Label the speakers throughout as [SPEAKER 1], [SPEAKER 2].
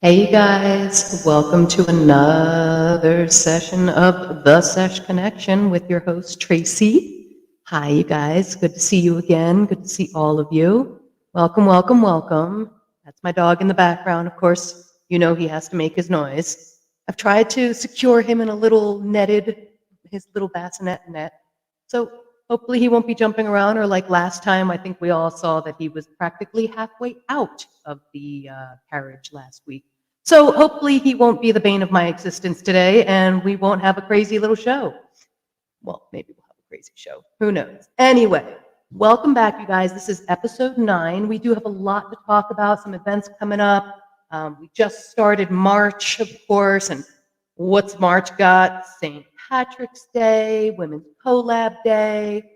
[SPEAKER 1] Hey, you guys, welcome to another session of The Sesh Connection with your host, Tracy. Hi, you guys. Good to see you again. Good to see all of you. Welcome, welcome, welcome. That's my dog in the background. Of course, you know he has to make his noise. I've tried to secure him in a little his little bassinet net. So hopefully he won't be jumping around, or like last time, I think we all saw that he was practically halfway out of the carriage last week. So hopefully he won't be the bane of my existence today, and we won't have a crazy little show. Well, maybe we'll have a crazy show. Who knows? Anyway, welcome back, you guys. This is episode 9. We do have a lot to talk about, some events coming up. We just started March, of course, and what's March got? St. Patrick's Day, Women's Collab Day,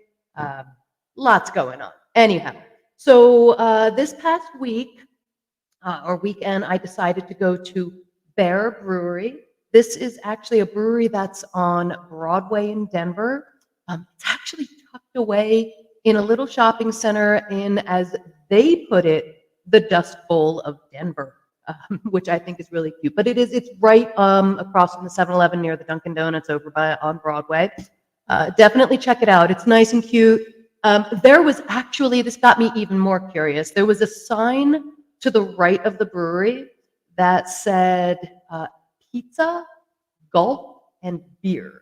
[SPEAKER 1] lots going on. Anyhow, so this past week, or weekend, I decided to go to Bear Brewery. This is actually a brewery that's on Broadway in Denver. It's actually tucked away in a little shopping center in, as they put it, the Dust Bowl of Denver, which I think is really cute. But it's right across from the 7-Eleven near the Dunkin' Donuts over on Broadway. Definitely check it out. It's nice and cute. There was actually, this got me even more curious. There was a sign to the right of the brewery that said pizza, golf, and beer.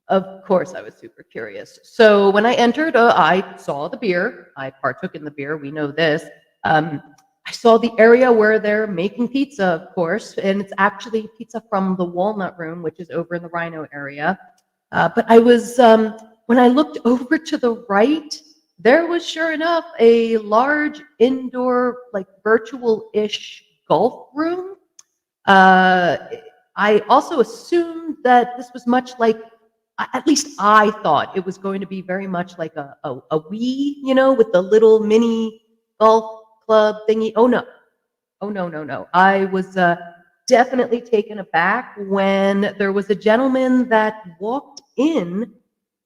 [SPEAKER 1] Of course, I was super curious. So when I entered, I saw the beer. I partook in the beer. We know this. I saw the area where they're making pizza, of course, and it's actually pizza from the Walnut Room, which is over in the Rhino area. But I was, when I looked over to the right, there was sure enough a large indoor, like virtual-ish golf room. I also assumed that this was much like, at least I thought it was going to be very much like a Wii, with the little mini golf club thingy. Oh no. Oh no, no, no. I was definitely taken aback when there was a gentleman that walked in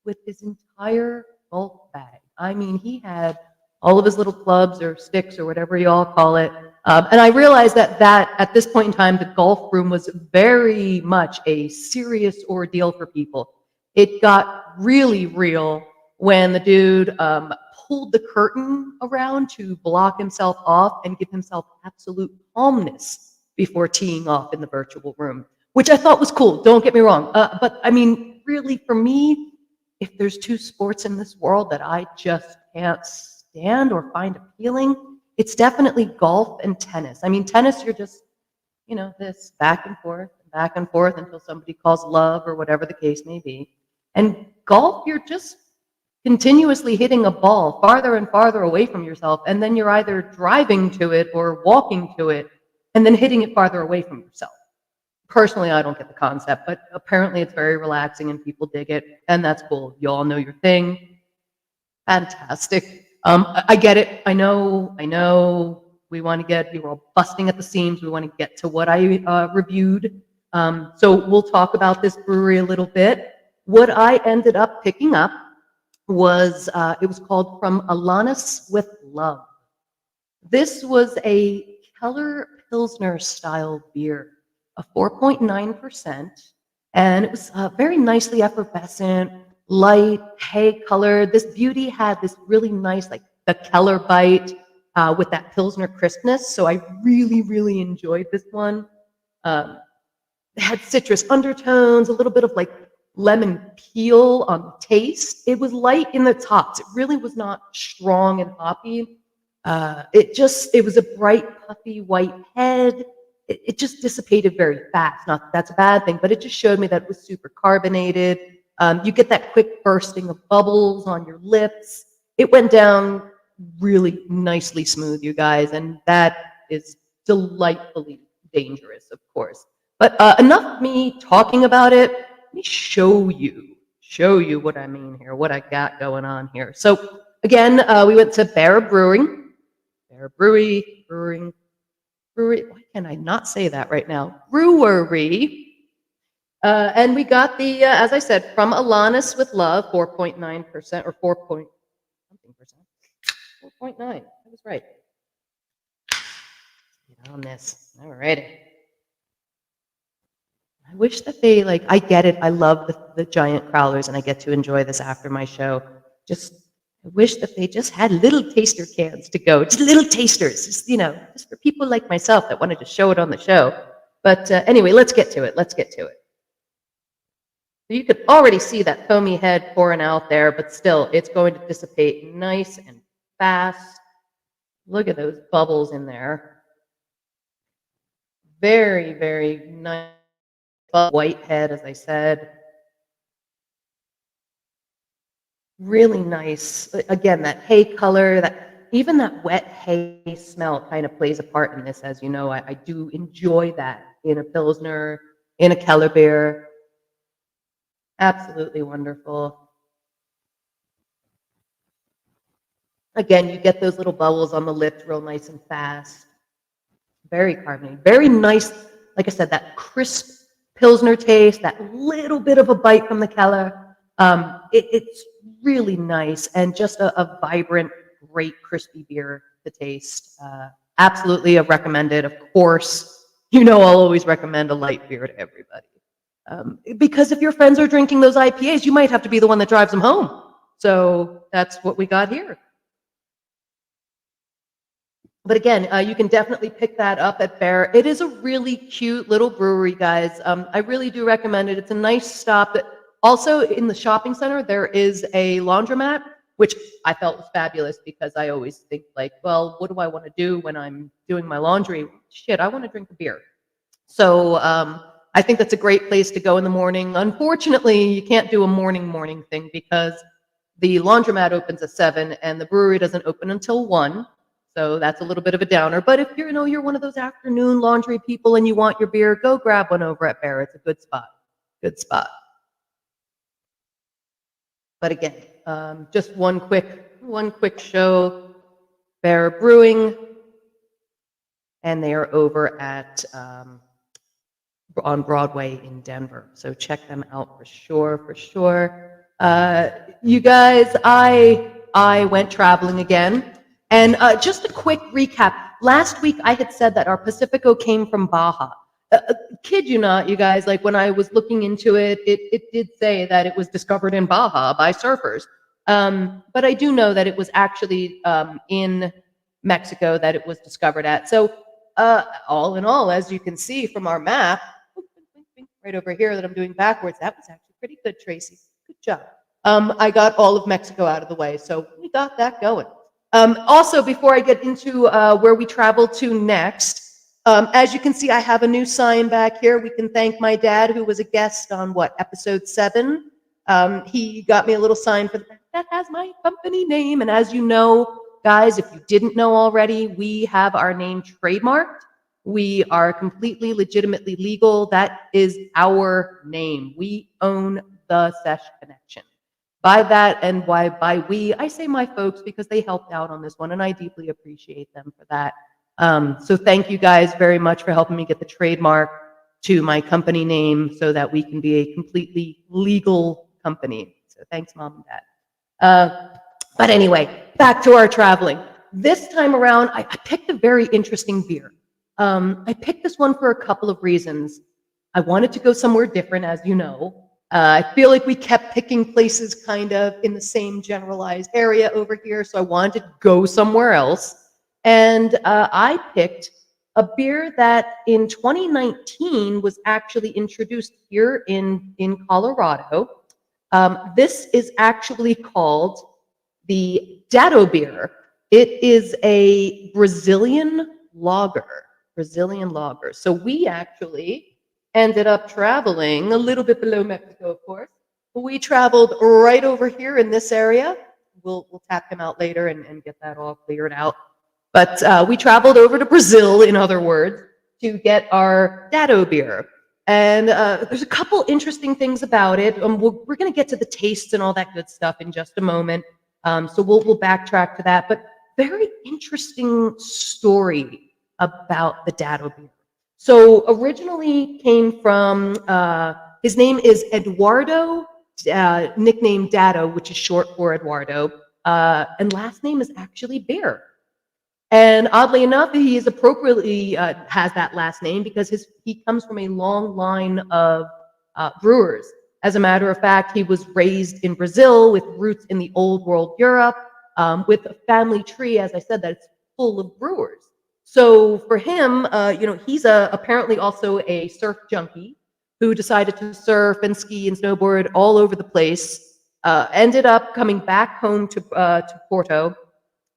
[SPEAKER 1] with his entire golf bag. I mean, he had all of his little clubs or sticks or whatever you all call it. And I realized that at this point in time, the golf room was very much a serious ordeal for people. It got really real when the dude pulled the curtain around to block himself off and give himself absolute calmness before teeing off in the virtual room, which I thought was cool. Don't get me wrong. But I mean, really, for me, if there's two sports in this world that I just can't stand or find appealing, it's definitely golf and tennis. I mean, tennis, you're just, this back and forth until somebody calls love or whatever the case may be. And golf, you're just continuously hitting a ball farther and farther away from yourself, and then you're either driving to it or walking to it and then hitting it farther away from yourself. Personally, I don't get the concept, but apparently it's very relaxing and people dig it, and that's cool. You all know your thing. Fantastic. I get it. I know. We were all busting at the seams. We want to get to what I reviewed. So we'll talk about this brewery a little bit. What I ended up picking up was, it was called From Alanis with Love. This was a Keller Pilsner style beer, a 4.9%, and it was very nicely effervescent, light, hay colored. This beauty had this really nice, like the Keller bite with that Pilsner crispness. So I really, really enjoyed this one. It had citrus undertones, a little bit of like lemon peel on the taste. It was light in the tops. It really was not strong and hoppy. It was a bright, puffy white head. It just dissipated very fast. Not that that's a bad thing, but it just showed me that it was super carbonated. You get that quick bursting of bubbles on your lips. It went down really nicely smooth, you guys, and that is delightfully dangerous, of course. But enough of me talking about it. Let me show you what I mean here, what I got going on here. So again, we went to Bear Brewing. Brewing. Why can I not say that right now? Brewery. And we got the, as I said, From Alanis with Love, 4.9% or 4 point something percent. 4.9. I was right. on this. All righty. I wish that they like. I get it. I love the giant crowlers, and I get to enjoy this after my show. Just I wish that they just had little taster cans to go, just little tasters, just just for people like myself that wanted to show it on the show. But anyway, let's get to it. Let's get to it. So you could already see that foamy head pouring out there, but still, it's going to dissipate nice and fast. Look at those bubbles in there. Very, very nice white head, as I said. Really nice. Again, that hay color, even that wet hay smell kind of plays a part in this. As you know, I do enjoy that in a Pilsner, in a Keller beer. Absolutely wonderful. Again, you get those little bubbles on the lips real nice and fast. Very carbonated. Very nice, like I said, that crisp Pilsner taste, that little bit of a bite from the Keller. It's really nice and just a vibrant, great, crispy beer to taste. Absolutely a recommended. Of course, I'll always recommend a light beer to everybody. Because if your friends are drinking those IPAs, you might have to be the one that drives them home. So that's what we got here. But again, you can definitely pick that up at Bear. It is a really cute little brewery, guys. I really do recommend it. It's a nice stop. Also, in the shopping center, there is a laundromat, which I felt was fabulous because I always think like, well, what do I want to do when I'm doing my laundry? Shit, I want to drink a beer. So I think that's a great place to go in the morning. Unfortunately, you can't do a morning thing because the laundromat opens at 7 and the brewery doesn't open until 1. So that's a little bit of a downer. But if you're one of those afternoon laundry people and you want your beer, go grab one over at Bear. It's a good spot. Good spot. But again, just one quick show. Bear Brewing, and they are over at on Broadway in Denver. So check them out for sure. You guys, I went traveling again. And just a quick recap. Last week, I had said that our Pacifico came from Baja. Kid you not, you guys, like when I was looking into it, it did say that it was discovered in Baja by surfers. But I do know that it was actually in Mexico that it was discovered at. So all in all, as you can see from our map, right over here that I'm doing backwards, that was actually pretty good, Tracy. Good job. I got all of Mexico out of the way, so we got that going. Also, before I get into where we travel to next, as you can see, I have a new sign back here. We can thank my dad, who was a guest on episode 7. He got me a little sign that has my company name. And as you know, guys, if you didn't know already, we have our name trademarked. We are completely legitimately legal. That is our name. We own the Sesh Connection. By that, and why by we, I say my folks because they helped out on this one, and I deeply appreciate them for that. So thank you guys very much for helping me get the trademark to my company name so that we can be a completely legal company. So thanks, Mom and Dad. But anyway, back to our traveling. This time around, I picked a very interesting beer. I picked this one for a couple of reasons. I wanted to go somewhere different, as you know. I feel like we kept picking places kind of in the same generalized area over here, so I wanted to go somewhere else. And I picked a beer that in 2019 was actually introduced here in Colorado. This is actually called the Dado beer. It is a Brazilian lager. So we actually ended up traveling a little bit below Mexico, of course. We traveled right over here in this area. We'll tap him out later and get that all cleared out. But we traveled over to Brazil, in other words, to get our Dado beer. And there's a couple interesting things about it. We're going to get to the tastes and all that good stuff in just a moment. So we'll backtrack to that. But very interesting story about the Dado beer. So originally came from, his name is Eduardo, nicknamed Dado, which is short for Eduardo, and last name is actually Bear. And oddly enough, he is appropriately has that last name because he comes from a long line of brewers. As a matter of fact, he was raised in Brazil with roots in the old world Europe, with a family tree, as I said, that's full of brewers. So for him, he's apparently also a surf junkie who decided to surf and ski and snowboard all over the place. Ended up coming back home to Porto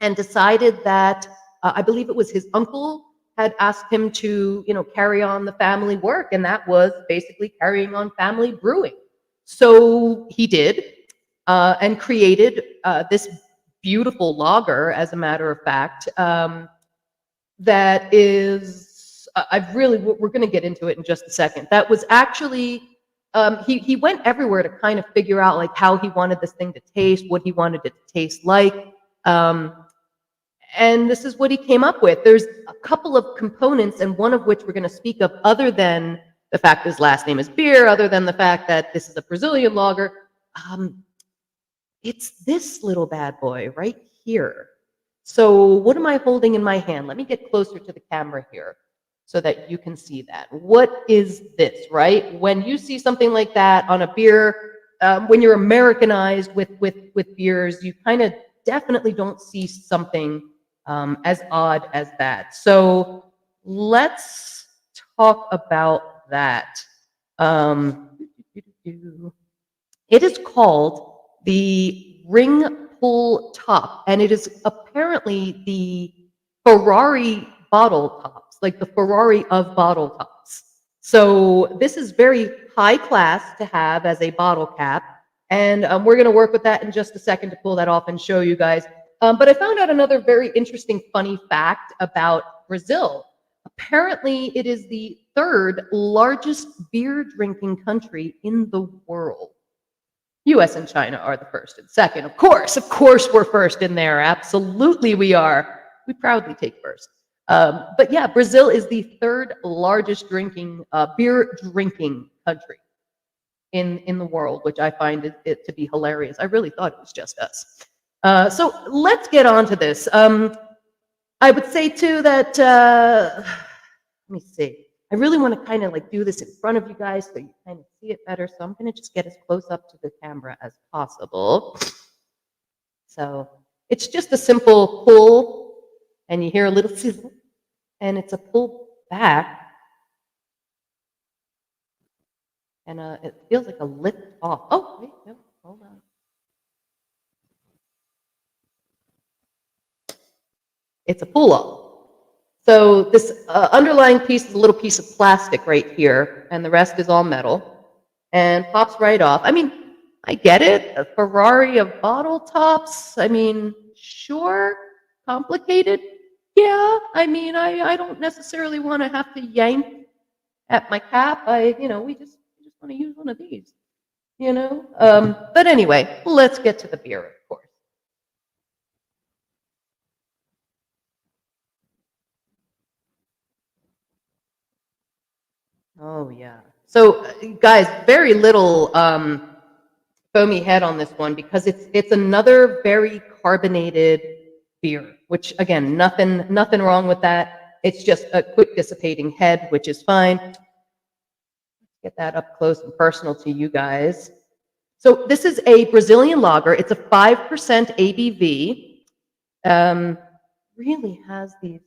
[SPEAKER 1] and decided that I believe it was his uncle had asked him to, carry on the family work, and that was basically carrying on family brewing. So he did, and created this beautiful lager, as a matter of fact, that is, we're going to get into it in just a second. That was actually, he went everywhere to kind of figure out like how he wanted this thing to taste, what he wanted it to taste like. And this is what he came up with. There's a couple of components, and one of which we're going to speak of, other than the fact his last name is beer, other than the fact that this is a Brazilian lager. It's this little bad boy right here. So what am I holding in my hand? Let me get closer to the camera here so that you can see that. What is this, right? When you see something like that on a beer, when you're Americanized with beers, you kind of definitely don't see something as odd as that. So let's talk about that. It is called the ring pull top, and it is apparently the Ferrari bottle tops, like the Ferrari of bottle tops. So this is very high class to have as a bottle cap, and we're going to work with that in just a second to pull that off and show you guys. But I found out another very interesting, funny fact about Brazil. Apparently, it is the third largest beer drinking country in the world. US and China are the first and second. Of course, we're first in there. Absolutely, we are. We proudly take first. But yeah, Brazil is the third largest beer drinking country in the world, which I find it to be hilarious. I really thought it was just us. So let's get on to this. I would say too that, let me see. I really want to kind of like do this in front of you guys so you kind of see it better. So I'm going to just get as close up to the camera as possible. So it's just a simple pull, and you hear a little sizzle, and it's a pull back, and it feels like a lift off. Oh, wait, no, hold on. It's a pull off. So this underlying piece is a little piece of plastic right here, and the rest is all metal, and pops right off. I mean, I get it. A Ferrari of bottle tops. I mean, sure, complicated. Yeah, I mean, I don't necessarily want to have to yank at my cap. We just want to use one of these, But anyway, let's get to the beer, of course. Oh yeah. So guys, very little foamy head on this one because it's another very carbonated beer, which again, nothing wrong with that. It's just a quick dissipating head, which is fine. Let's get that up close and personal to you guys. So this is a Brazilian lager. It's a 5% ABV. Really has these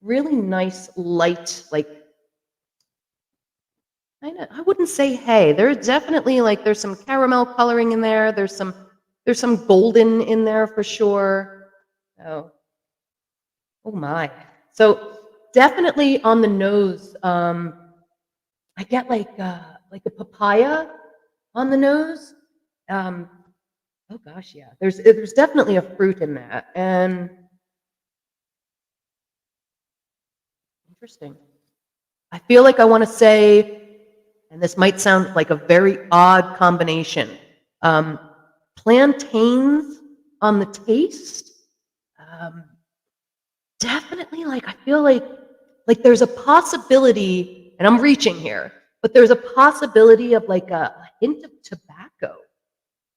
[SPEAKER 1] really nice light, like, I wouldn't say hay. There's definitely there's some caramel coloring in there. There's some golden in there for sure. Oh my. So definitely on the nose, I get like a papaya on the nose. Oh gosh, yeah. There's definitely a fruit in that, and interesting. I feel like I want to say, and this might sound like a very odd combination, plantains on the taste. Definitely, I feel like there's a possibility, and I'm reaching here, but there's a possibility of like a hint of tobacco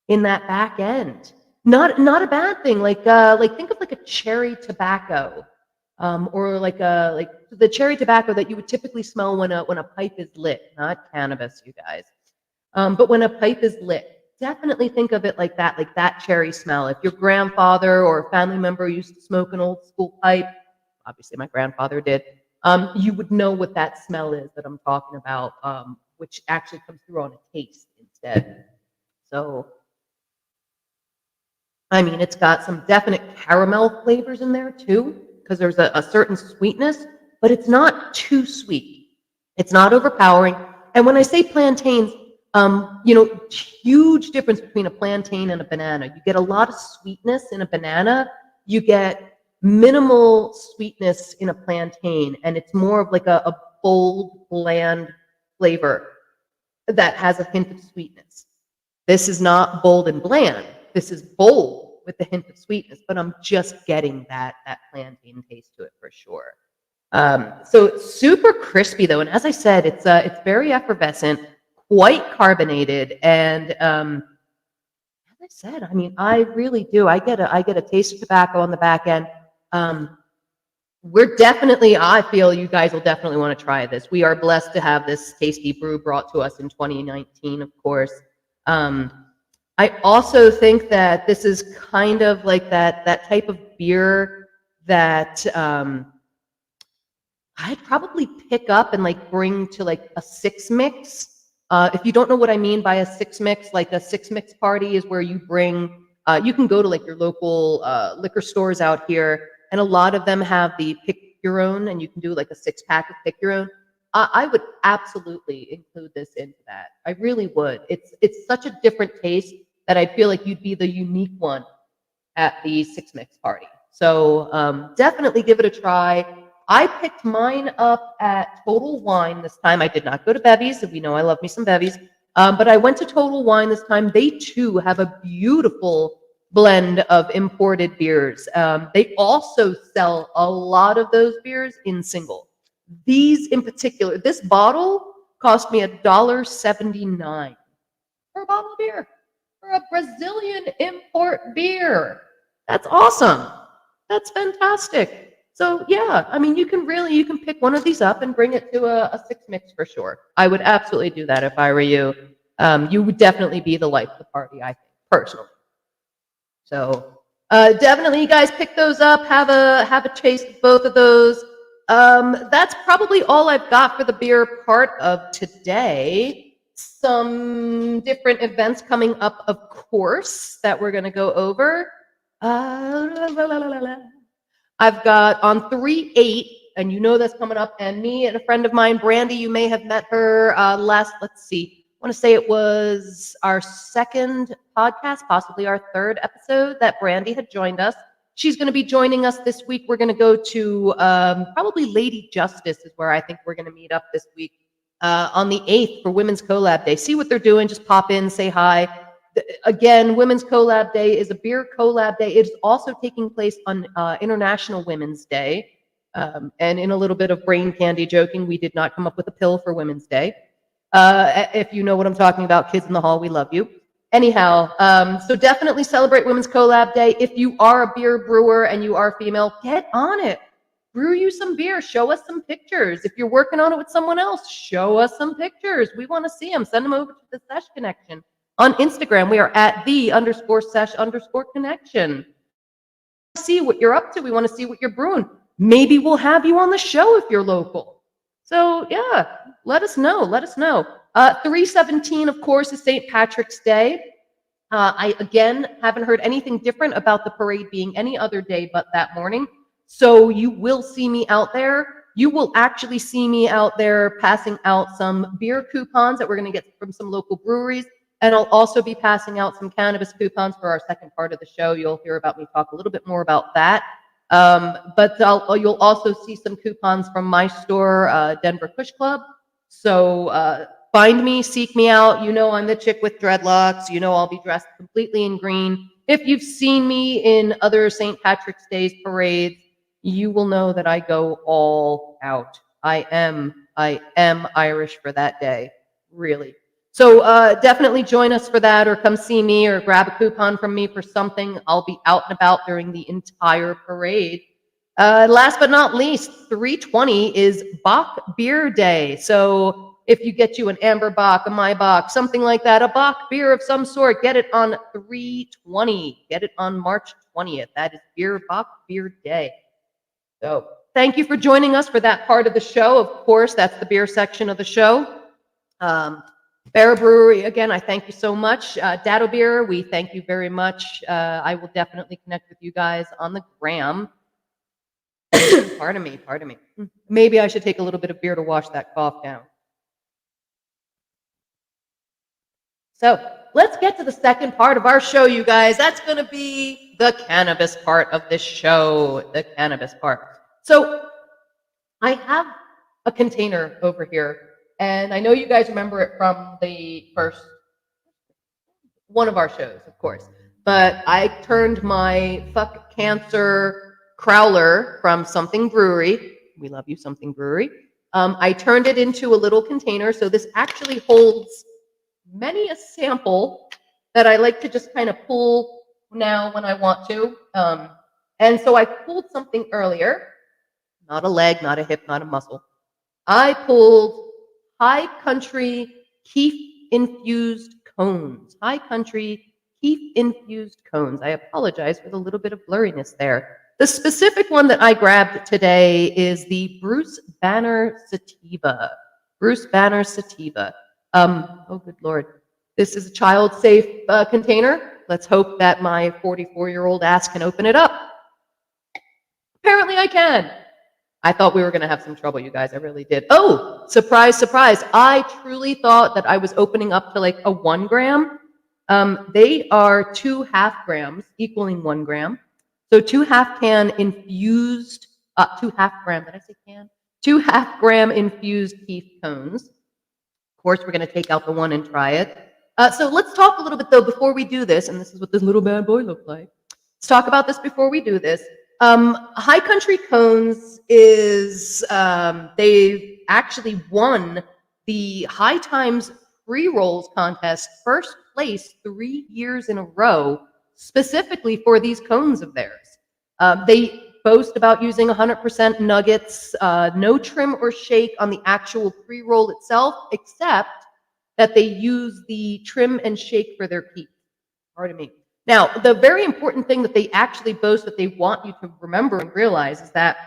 [SPEAKER 1] in that back end. Not a bad thing. Like think of like a cherry tobacco. or like the cherry tobacco that you would typically smell when a pipe is lit, not cannabis, you guys. But when a pipe is lit, definitely think of it like that cherry smell. If your grandfather or a family member used to smoke an old school pipe, obviously my grandfather did, you would know what that smell is that I'm talking about, which actually comes through on a taste instead. So, I mean, it's got some definite caramel flavors in there too, because there's a certain sweetness, but it's not too sweet. It's not overpowering. And when I say plantains, huge difference between a plantain and a banana. You get a lot of sweetness in a banana. You get minimal sweetness in a plantain, and it's more of like a bold, bland flavor that has a hint of sweetness. This is not bold and bland. This is bold with a hint of sweetness, but I'm just getting that plantain taste to it for sure. So it's super crispy though, and as I said, it's very effervescent, quite carbonated, and as I said, I mean, I really do. I get a taste of tobacco on the back end. I feel you guys will definitely want to try this. We are blessed to have this tasty brew brought to us in 2019, of course. I also think that this is kind of like that type of beer that I'd probably pick up and like bring to like a six mix. If you don't know what I mean by a six mix, like a six mix party is where you bring, you can go to like your local liquor stores out here, and a lot of them have the pick your own, and you can do like a 6-pack of pick your own. I would absolutely include this into that. I really would. It's such a different taste that I feel like you'd be the unique one at the six mix party. So definitely give it a try. I picked mine up at Total Wine this time. I did not go to Bevy's, and we know I love me some Bevy's. But I went to Total Wine this time. They too have a beautiful blend of imported beers. They also sell a lot of those beers in single. These in particular, this bottle cost me $1.79 for a bottle of beer, for a Brazilian import beer. That's awesome. That's fantastic. So yeah, I mean, you can pick one of these up and bring it to a six mix for sure. I would absolutely do that if I were you. You would definitely be the life of the party, I think, personally. So definitely, you guys pick those up. Have a taste of both of those. That's probably all I've got for the beer part of today. Some different events coming up, of course, that we're going to go over. I've got on 3/8, and you know that's coming up, and me and a friend of mine, Brandy, you may have met her let's see, I want to say it was our second podcast, possibly our third episode that Brandy had joined us. She's going to be joining us this week. We're going to go to probably Lady Justice is where I think we're going to meet up this week on the 8th for Women's Collab Day. See what they're doing. Just pop in, say hi. Again, Women's Collab Day is a beer collab day. It is also taking place on International Women's Day. And in a little bit of brain candy joking, we did not come up with a pill for Women's Day. If you know what I'm talking about, kids in the hall, we love you. Anyhow, so definitely celebrate Women's Collab Day. If you are a beer brewer and you are female, get on it. Brew you some beer. Show us some pictures. If you're working on it with someone else, show us some pictures. We want to see them. Send them over to the Sesh Connection. On Instagram, we are at _sesh_connection. See what you're up to. We want to see what you're brewing. Maybe we'll have you on the show if you're local. So yeah, let us know. Let us know. 3/17, of course, is St. Patrick's Day. I, again, haven't heard anything different about the parade being any other day but that morning. So you will see me out there. You will actually see me out there passing out some beer coupons that we're going to get from some local breweries. And I'll also be passing out some cannabis coupons for our second part of the show. You'll hear about me talk a little bit more about that. But you'll also see some coupons from my store, Denver Kush Club. So find me, seek me out. You know I'm the chick with dreadlocks. You know I'll be dressed completely in green. If you've seen me in other St. Patrick's Day's parades, you will know that I go all out. I am Irish for that day, really. So definitely join us for that, or come see me, or grab a coupon from me for something. I'll be out and about during the entire parade. Last but not least, 320 is Bach Beer Day. So if you get you an Amber Bach, a Maibach, something like that, a Bach beer of some sort, get it on 320. Get it on March 20th. That is Bach Beer Day. So thank you for joining us for that part of the show. Of course, that's the beer section of the show. Bear Brewery, again, I thank you so much. Dado Beer, we thank you very much. I will definitely connect with you guys on the gram. Pardon me. Maybe I should take a little bit of beer to wash that cough down. So let's get to the second part of our show, you guys. That's going to be the cannabis part of this show, the cannabis part. So I have a container over here, and I know you guys remember it from the first one of our shows, of course. But I turned my Fuck Cancer Crowler from Something Brewery. We love you, Something Brewery. I turned it into a little container. So this actually holds many a sample that I like to just kind of pull now when I want to. And so I pulled something earlier, not a leg, not a hip, not a muscle. I pulled High Country Keef infused cones. High Country Keef infused cones. I apologize for the little bit of blurriness there. The specific one that I grabbed today is the Bruce Banner Sativa. Bruce Banner Sativa. Oh, good Lord. This is a child-safe container. Let's hope that my 44-year-old ass can open it up. Apparently I can. I thought we were going to have some trouble, you guys. I really did. Oh, surprise, surprise. I truly thought that I was opening up to like a 1 gram. They are 2 half grams equaling 1 gram. So 2 half can infused, 2 half gram, did I say can? 2 half gram infused Keef cones. Of course, we're going to take out the one and try it. So let's talk a little bit though before we do this, and this is what this little bad boy looked like. Let's talk about this before we do this. High Country Cones is, they actually won the High Times pre-rolls contest first place 3 years in a row, specifically for these cones of theirs. They boast about using 100% nuggets, no trim or shake on the actual pre-roll itself, except that they use the trim and shake for their keef. Pardon me. Now, the very important thing that they actually boast that they want you to remember and realize is that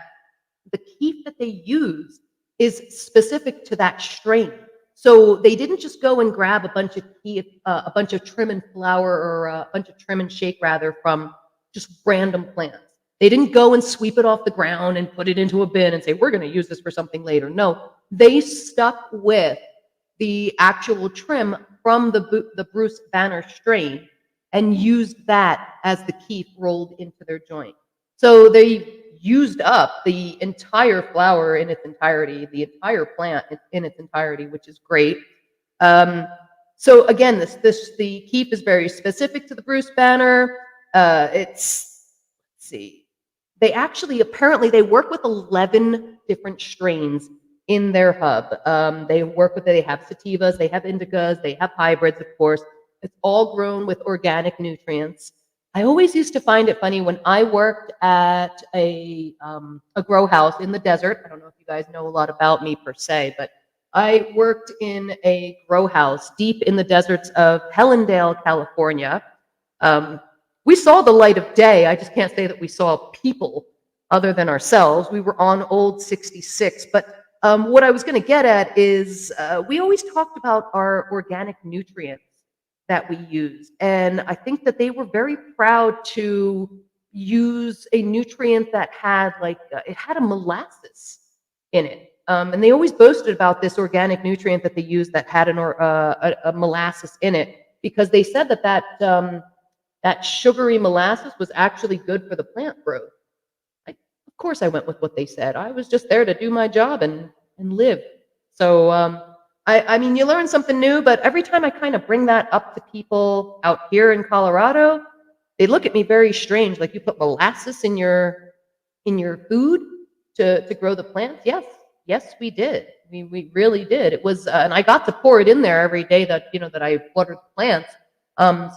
[SPEAKER 1] the keef that they use is specific to that strain. So they didn't just go and grab a bunch of keef, a bunch of trim and flower, or a bunch of trim and shake rather, from just random plants. They didn't go and sweep it off the ground and put it into a bin and say, we're going to use this for something later. No, they stuck with the actual trim from the Bruce Banner strain and used that as the keef rolled into their joint. So they used up the entire flower in its entirety, the entire plant in its entirety, which is great. So again, the keef is very specific to the Bruce Banner. Let's see. They actually, apparently, they work with 11 different strains in their hub. They have sativas, they have indicas, they have hybrids, of course. It's all grown with organic nutrients. I always used to find it funny when I worked at a grow house in the desert. I don't know if you guys know a lot about me per se, but I worked in a grow house deep in the deserts of Helendale, California. We saw the light of day. I just can't say that we saw people other than ourselves. We were on Old 66. But what I was going to get at is we always talked about our organic nutrients that we use. And I think that they were very proud to use a nutrient that had it had a molasses in it. And they always boasted about this organic nutrient that they used that had a molasses in it, because they said that sugary molasses was actually good for the plant growth. Of course I went with what they said. I was just there to do my job and live. So I mean, you learn something new, but every time I kind of bring that up to people out here in Colorado, they look at me very strange, like, you put molasses in your food to grow the plants? Yes, we did. We really did. It was, and I got to pour it in there every day that I watered the plants.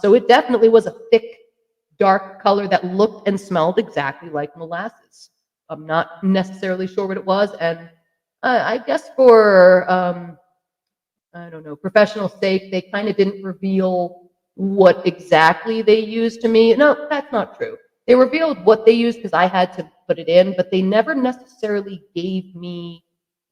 [SPEAKER 1] So it definitely was a thick, dark color that looked and smelled exactly like molasses. I'm not necessarily sure what it was, and I guess for I don't know, professional sake, they kind of didn't reveal what exactly they used to me. No, that's not true. They revealed what they used because I had to put it in, but they never necessarily gave me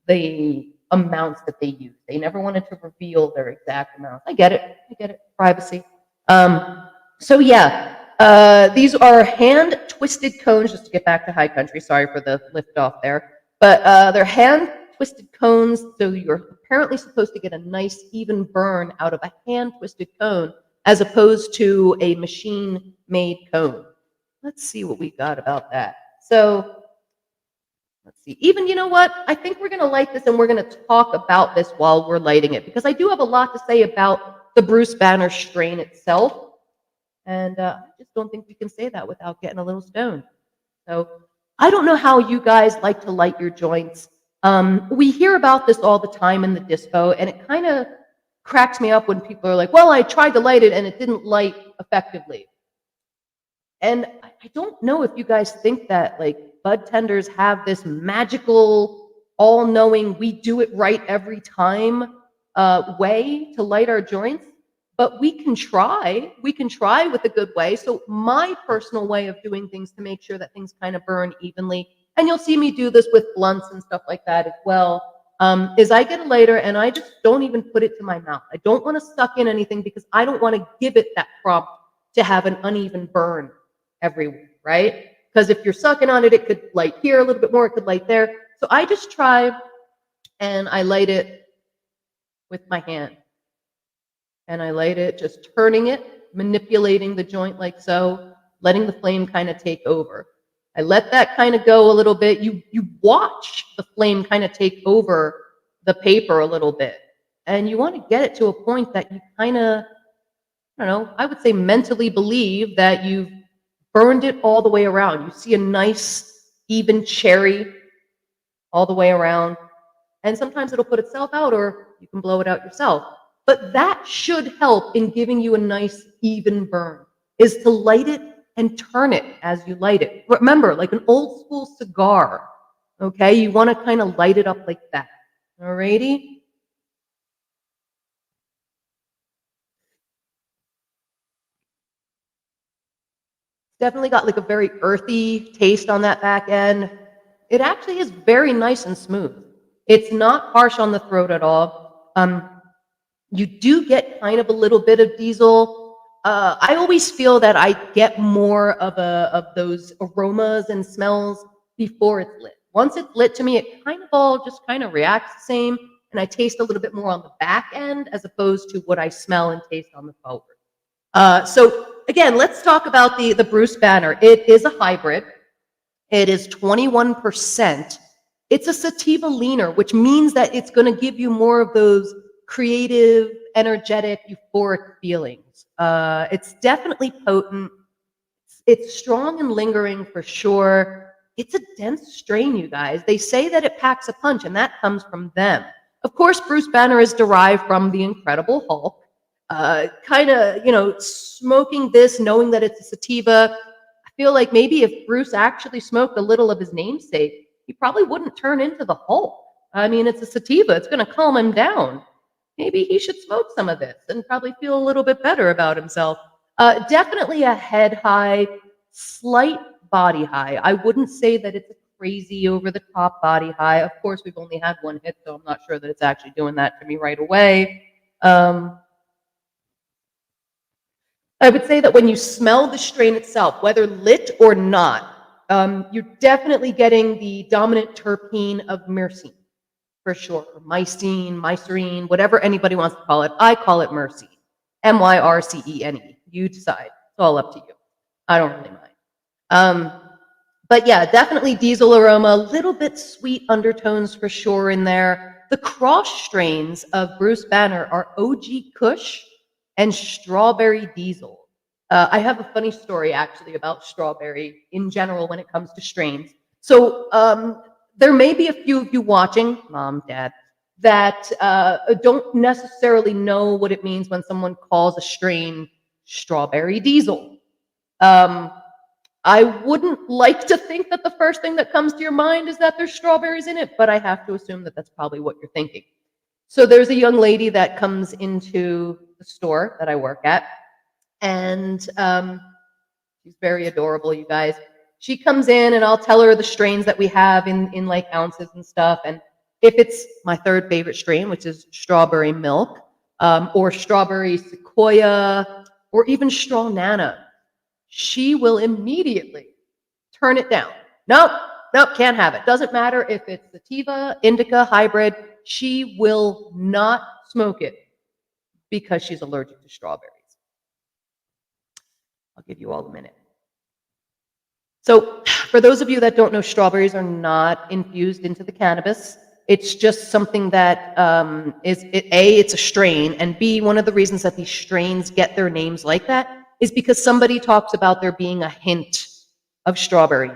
[SPEAKER 1] the amounts that they used. They never wanted to reveal their exact amounts. I get it. I get it. Privacy. So yeah, these are hand twisted cones. Just to get back to high country. Sorry for the lift off there, but they're hand twisted cones. So you're apparently supposed to get a nice even burn out of a hand twisted cone as opposed to a machine made cone. Let's see what we got about that. So let's see. Even, you know what? I think we're going to light this and we're going to talk about this while we're lighting it because I do have a lot to say about the Bruce Banner strain itself. And I just don't think we can say that without getting a little stoned. So I don't know how you guys like to light your joints. We hear about this all the time in the dispo, and it kind of cracks me up when people are like, well, I tried to light it and it didn't light effectively. And I don't know if you guys think that like bud tenders have this magical, all-knowing, we do it right every time way to light our joints, but we can try. We can try with a good way. So my personal way of doing things to make sure that things kind of burn evenly, and you'll see me do this with blunts and stuff like that as well, is I get a lighter and I just don't even put it to my mouth. I don't want to suck in anything because I don't want to give it that prompt to have an uneven burn everywhere, right? Because if you're sucking on it, it could light here a little bit more, it could light there. So I just try and I light it with my hand. And I light it, just turning it, manipulating the joint like so, letting the flame kind of take over. I let that kind of go a little bit. You watch the flame kind of take over the paper a little bit. And you want to get it to a point that you kind of, I don't know, I would say mentally believe that you've burned it all the way around. You see a nice, even cherry all the way around. And sometimes it'll put itself out or you can blow it out yourself. But that should help in giving you a nice, even burn, is to light it and turn it as you light it. Remember, like an old school cigar, okay? You want to kind of light it up like that. Alrighty? Definitely got like a very earthy taste on that back end. It actually is very nice and smooth. It's not harsh on the throat at all. You do get kind of a little bit of diesel. I always feel that I get more of those aromas and smells before it's lit. Once it's lit to me, it kind of all just kind of reacts the same, and I taste a little bit more on the back end as opposed to what I smell and taste on the forward. So again, let's talk about the Bruce Banner. It is a hybrid. It is 21%. It's a sativa leaner, which means that it's going to give you more of those creative, energetic, euphoric feelings. It's definitely potent. It's strong and lingering for sure. It's a dense strain, you guys. They say that it packs a punch, and that comes from them. Of course, Bruce Banner is derived from the Incredible Hulk. Kind of, smoking this, knowing that it's a sativa, I feel like maybe if Bruce actually smoked a little of his namesake, he probably wouldn't turn into the Hulk. I mean, it's a sativa. It's going to calm him down. Maybe he should smoke some of this and probably feel a little bit better about himself. Definitely a head high, slight body high. I wouldn't say that it's a crazy over the top body high. Of course, we've only had one hit, so I'm not sure that it's actually doing that to me right away. I would say that when you smell the strain itself, whether lit or not, you're definitely getting the dominant terpene of myrcene, for sure. Or mycene, mycerine, whatever anybody wants to call it. I call it myrcene. Myrcene. You decide. It's all up to you. I don't really mind. But yeah, definitely diesel aroma, a little bit sweet undertones for sure in there. The cross strains of Bruce Banner are OG Kush and Strawberry Diesel. I have a funny story actually about strawberry in general when it comes to strains. So there may be a few of you watching, mom, dad, that don't necessarily know what it means when someone calls a strain Strawberry Diesel. I wouldn't like to think that the first thing that comes to your mind is that there's strawberries in it, but I have to assume that that's probably what you're thinking. So there's a young lady that comes into the store that I work at, and she's very adorable, you guys. She comes in, and I'll tell her the strains that we have in like ounces and stuff. And if it's my third favorite strain, which is strawberry milk, or strawberry sequoia, or even straw nana, she will immediately turn it down. Nope, nope, can't have it. Doesn't matter if it's sativa, indica, hybrid. She will not smoke it because she's allergic to strawberries. I'll give you all a minute. So for those of you that don't know, strawberries are not infused into the cannabis. It's just something that it's a strain, and B, one of the reasons that these strains get their names like that is because somebody talks about there being a hint of strawberry.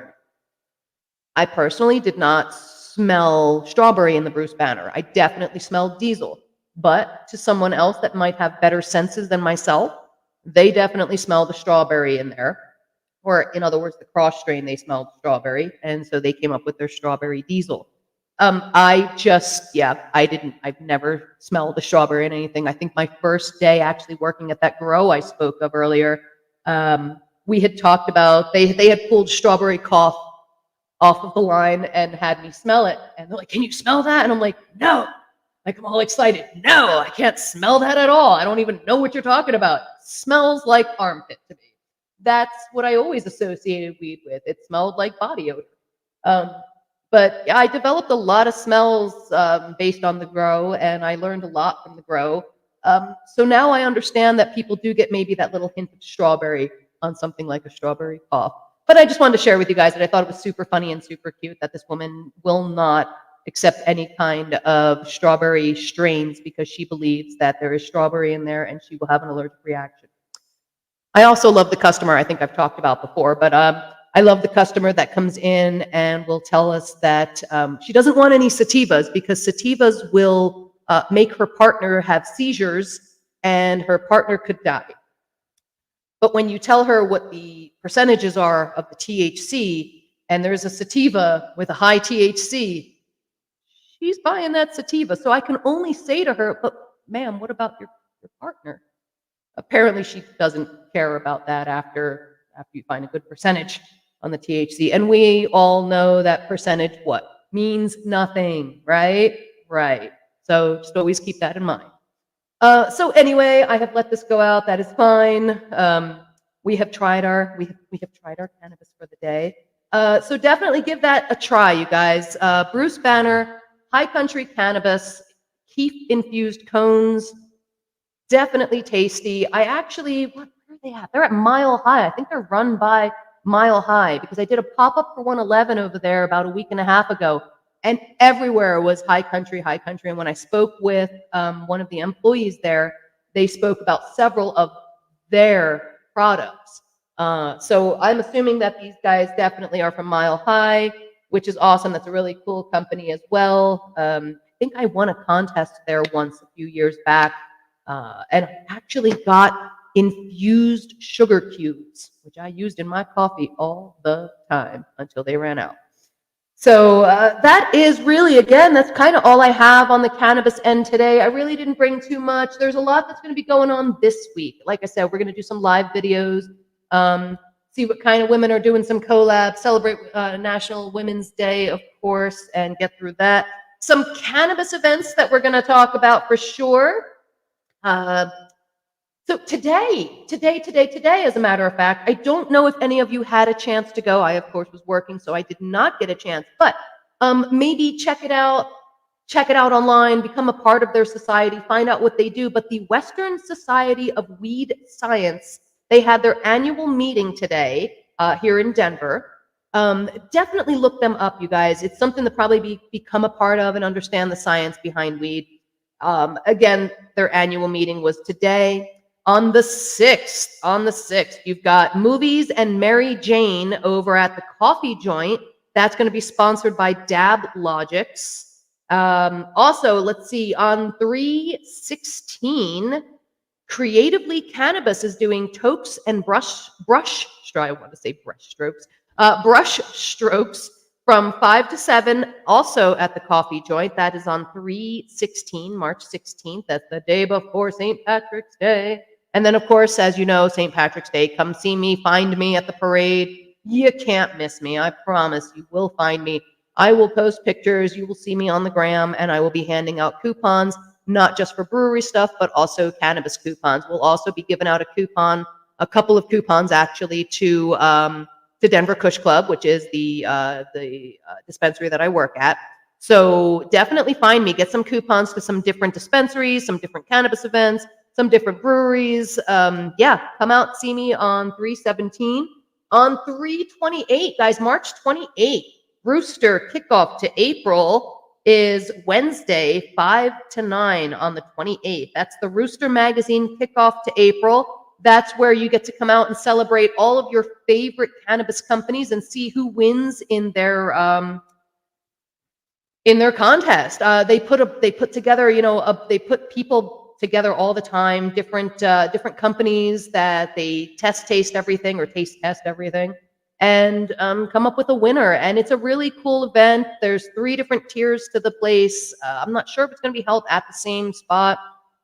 [SPEAKER 1] I personally did not smell strawberry in the Bruce Banner. I definitely smelled diesel. But to someone else that might have better senses than myself, they definitely smell the strawberry in there. Or in other words, the cross strain, they smelled strawberry. And so they came up with their strawberry diesel. I've never smelled the strawberry in anything. I think my first day actually working at that grow I spoke of earlier, we had talked about, they had pulled strawberry cough off of the line and had me smell it. And they're like, can you smell that? And I'm like, no. Like, I'm all excited. No, I can't smell that at all. I don't even know what you're talking about. Smells like armpit to me. That's what I always associated weed with. It smelled like body odor. But yeah, I developed a lot of smells based on the grow, and I learned a lot from the grow. So now I understand that people do get maybe that little hint of strawberry on something like a strawberry cough. But I just wanted to share with you guys that I thought it was super funny and super cute that this woman will not accept any kind of strawberry strains because she believes that there is strawberry in there and she will have an allergic reaction. I also love the customer, I think I've talked about before, but I love the customer that comes in and will tell us that she doesn't want any sativas because sativas will make her partner have seizures and her partner could die. But when you tell her what the percentages are of the THC, and there's a sativa with a high THC, she's buying that sativa. So I can only say to her, but ma'am, what about your partner? Apparently she doesn't care about that after you find a good percentage on the THC. And we all know that percentage what? Means nothing, right? Right. So just always keep that in mind. So anyway, I have let this go out. That is fine. We have tried our cannabis for the day. So definitely give that a try, you guys. Bruce Banner, High Country Cannabis, keef infused cones. Definitely tasty. where are they at? They're at Mile High. I think they're run by Mile High because I did a pop-up for 111 over there about a week and a half ago. And everywhere was high country. And when I spoke with one of the employees there, they spoke about several of their products. So I'm assuming that these guys definitely are from Mile High, which is awesome. That's a really cool company as well. I think I won a contest there once a few years back and actually got infused sugar cubes, which I used in my coffee all the time until they ran out. So that is really, again, that's kind of all I have on the cannabis end today. I really didn't bring too much. There's a lot that's going to be going on this week. Like I said, we're going to do some live videos, see what kind of women are doing some collabs, celebrate National Women's Day, of course, and get through that. Some cannabis events that we're going to talk about for sure. So today, as a matter of fact, I don't know if any of you had a chance to go. I, of course, was working, so I did not get a chance. But maybe check it out online, become a part of their society, find out what they do. But the Western Society of Weed Science, they had their annual meeting today here in Denver. Definitely look them up, you guys. It's something to probably become a part of and understand the science behind weed. Again, their annual meeting was today. On the 6th, you've got Movies and Mary Jane over at the Coffee Joint. That's going to be sponsored by Dab Logics. Also, let's see, on 3/16, Creatively Cannabis is doing toques and brush sure I want to say brush strokes. Brush strokes from 5 to 7, also at the coffee joint. That is on 3/16, March 16th. That's the day before St. Patrick's Day. And then, of course, as you know, St. Patrick's Day, come see me, find me at the parade. You can't miss me. I promise you will find me. I will post pictures. You will see me on the gram, and I will be handing out coupons, not just for brewery stuff, but also cannabis coupons. We'll also be giving out a couple of coupons actually to Denver Kush Club, which is the dispensary that I work at. So definitely find me. Get some coupons to some different dispensaries, some different cannabis events, some different breweries. Yeah, come out and see me on 3/17. On 3/28, guys, March 28th, Rooster kickoff to April is Wednesday, 5 to 9 on the 28th. That's the Rooster Magazine kickoff to April. That's where you get to come out and celebrate all of your favorite cannabis companies and see who wins in their contest. They put together, they put people together all the time, different companies that they taste everything or taste test everything, and come up with a winner. And it's a really cool event. There's 3 different tiers to the place. I'm not sure if it's going to be held at the same spot,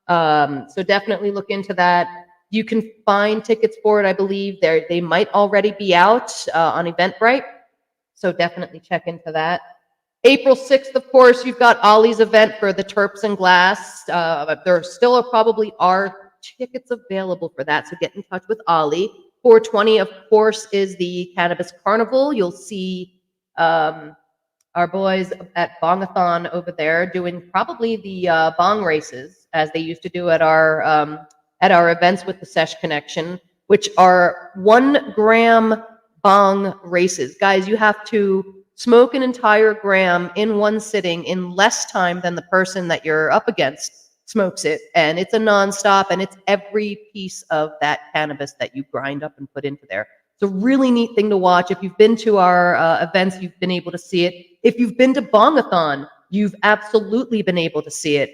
[SPEAKER 1] so definitely look into that. You can find tickets for it, I believe. They might already be out on Eventbrite, so definitely check into that. April 6th, of course, you've got Ollie's event for the Terps and Glass. There still probably are tickets available for that, so get in touch with Ollie. 420, of course, is the Cannabis Carnival. You'll see our boys at Bongathon over there doing probably the bong races, as they used to do at our events with the Sesh Connection, which are 1 gram bong races. Guys, you have to smoke an entire gram in one sitting in less time than the person that you're up against smokes it. And it's a nonstop, and it's every piece of that cannabis that you grind up and put into there. It's a really neat thing to watch. If you've been to our events, you've been able to see it. If you've been to Bongathon, you've absolutely been able to see it.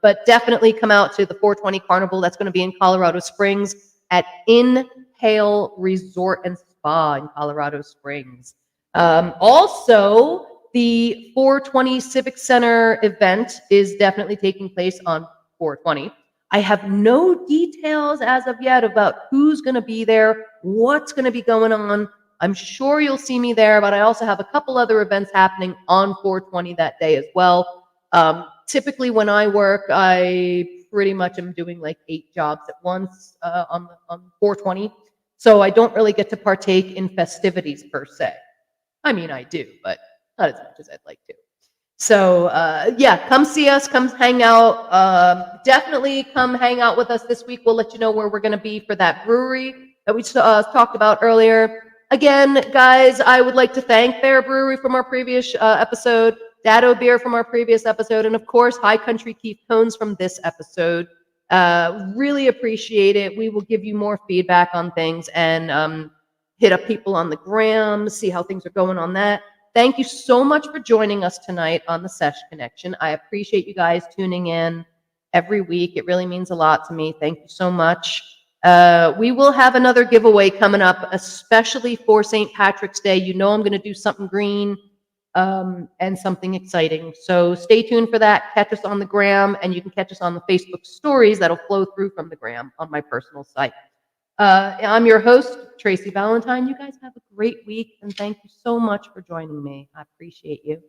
[SPEAKER 1] But definitely come out to the 420 Carnival. That's going to be in Colorado Springs at Inhale Resort and Spa in Colorado Springs. Also, the 420 Civic Center event is definitely taking place on 420. I have no details as of yet about who's going to be there, what's going to be going on. I'm sure you'll see me there, but I also have a couple other events happening on 420 that day as well. Typically, when I work, I pretty much am doing like 8 jobs at once on 420. So I don't really get to partake in festivities per se. I mean, I do, but not as much as I'd like to. So yeah, come see us, come hang out. Definitely come hang out with us this week. We'll let you know where we're going to be for that brewery that we talked about earlier. Again, guys, I would like to thank Bear Brewery from our previous episode, Dado Beer from our previous episode, and of course, High Country Keith Cones from this episode. Really appreciate it. We will give you more feedback on things and hit up people on the gram, see how things are going on that. Thank you so much for joining us tonight on the Sesh Connection. I appreciate you guys tuning in every week. It really means a lot to me. Thank you so much. We will have another giveaway coming up, especially for St. Patrick's Day. You know I'm going to do something green and something exciting. So stay tuned for that. Catch us on the gram, and you can catch us on the Facebook stories that'll flow through from the gram on my personal site. I'm your host, Tracy Valentine. You guys have a great week, and thank you so much for joining me. I appreciate you.